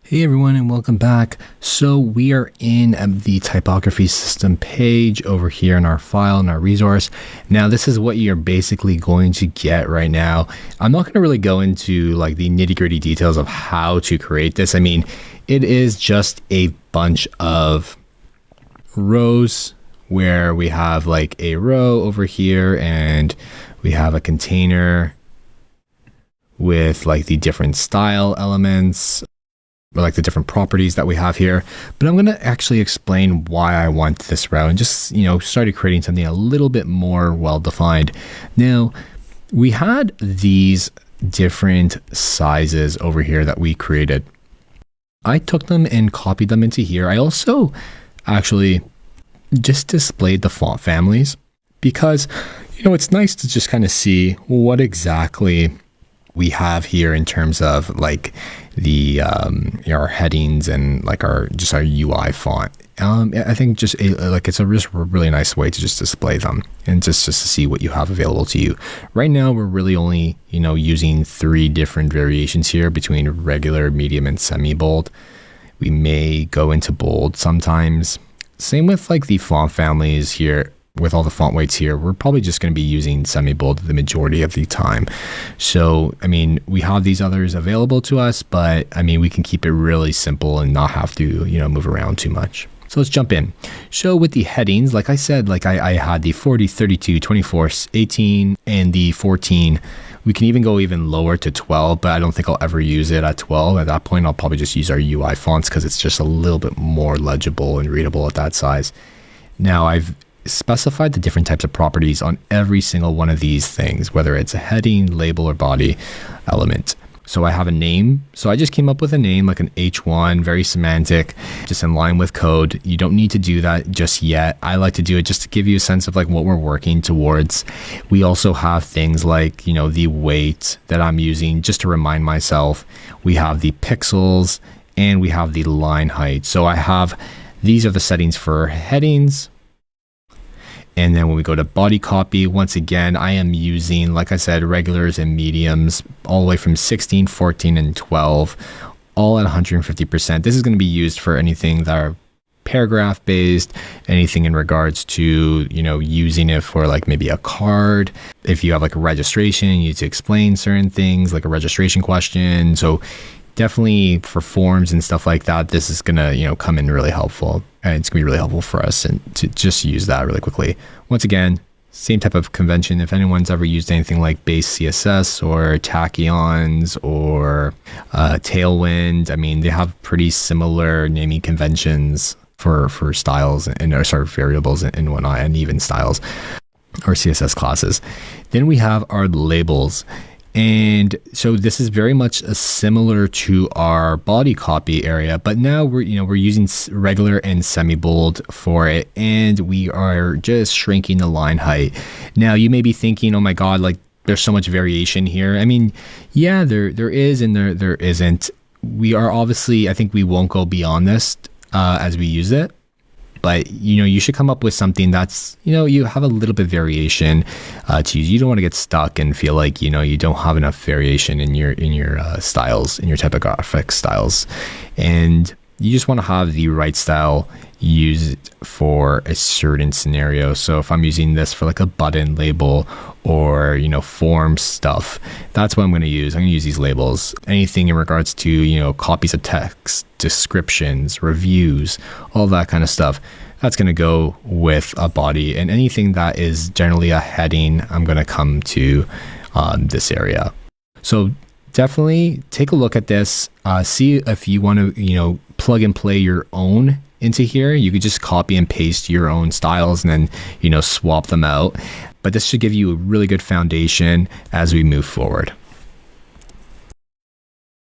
Hey everyone, and welcome back. So we are in the typography system page over here in our file and our resource. Now this is what you're basically going to get right now. I'm not going to really go into like the nitty-gritty details of how to create this. I mean, it is just a bunch of rows where we have like a row over here and we have a container with like the different style elements, or like the different properties that we have here. But I'm going to actually explain why I want this row and just, started creating something a little bit more well-defined. Now, we had these different sizes over here that we created. I took them and copied them into here. I also actually just displayed the font families because, it's nice to just kind of see what exactly we have here in terms of like the our headings and like our UI font. I think it's a really nice way to just display them and just to see what you have available to you. Right now, we're really only using 3 different variations here between regular, medium, and semi-bold. We may go into bold sometimes. Same with like the font families here. With all the font weights here, we're probably just going to be using semi-bold the majority of the time. So, we have these others available to us, but we can keep it really simple and not have to, move around too much. So let's jump in. So with the headings, like I said, I had the 40, 32, 24, 18, and the 14. We can even go even lower to 12, but I don't think I'll ever use it at 12. At that point, I'll probably just use our UI fonts because it's just a little bit more legible and readable at that size. Now I've specified the different types of properties on every single one of these things, whether it's a heading, label, or body element. So I have a name. So I just came up with a name like an H1, very semantic, just in line with code. You don't need to do that just yet. I like to do it just to give you a sense of like what we're working towards. We also have things like, the weight that I'm using just to remind myself. We have the pixels and we have the line height. So these are the settings for headings. And then when we go to body copy, once again, I am using, like I said, regulars and mediums all the way from 16, 14, and 12, all at 150%. This is going to be used for anything that are paragraph based, anything in regards to, using it for like maybe a card. If you have like a registration, you need to explain certain things like a registration question. So definitely for forms and stuff like that, this is gonna, come in really helpful. And it's gonna be really helpful for us and to just use that really quickly. Once again, same type of convention. If anyone's ever used anything like base CSS or tachyons or Tailwind, they have pretty similar naming conventions for styles and variables and whatnot, and even styles or CSS classes. Then we have our labels. And so this is very much similar to our body copy area, but now we're using regular and semi-bold for it, and we are just shrinking the line height. Now you may be thinking, oh my God, like there's so much variation here. Yeah, there is and there isn't. We are obviously, I think we won't go beyond this as we use it. But, you should come up with something that's, you have a little bit of variation to use. You don't want to get stuck and feel like, you don't have enough variation in your styles, in your typographic styles. And you just want to have the right style used for a certain scenario. So if I'm using this for like a button label or, form stuff, that's what I'm going to use. I'm going to use these labels. Anything in regards to, copies of text, descriptions, reviews, all that kind of stuff, that's going to go with a body. And anything that is generally a heading, I'm going to come to this area. So definitely take a look at this. See if you want to, plug and play your own into here. You could just copy and paste your own styles and then, swap them out. But this should give you a really good foundation as we move forward.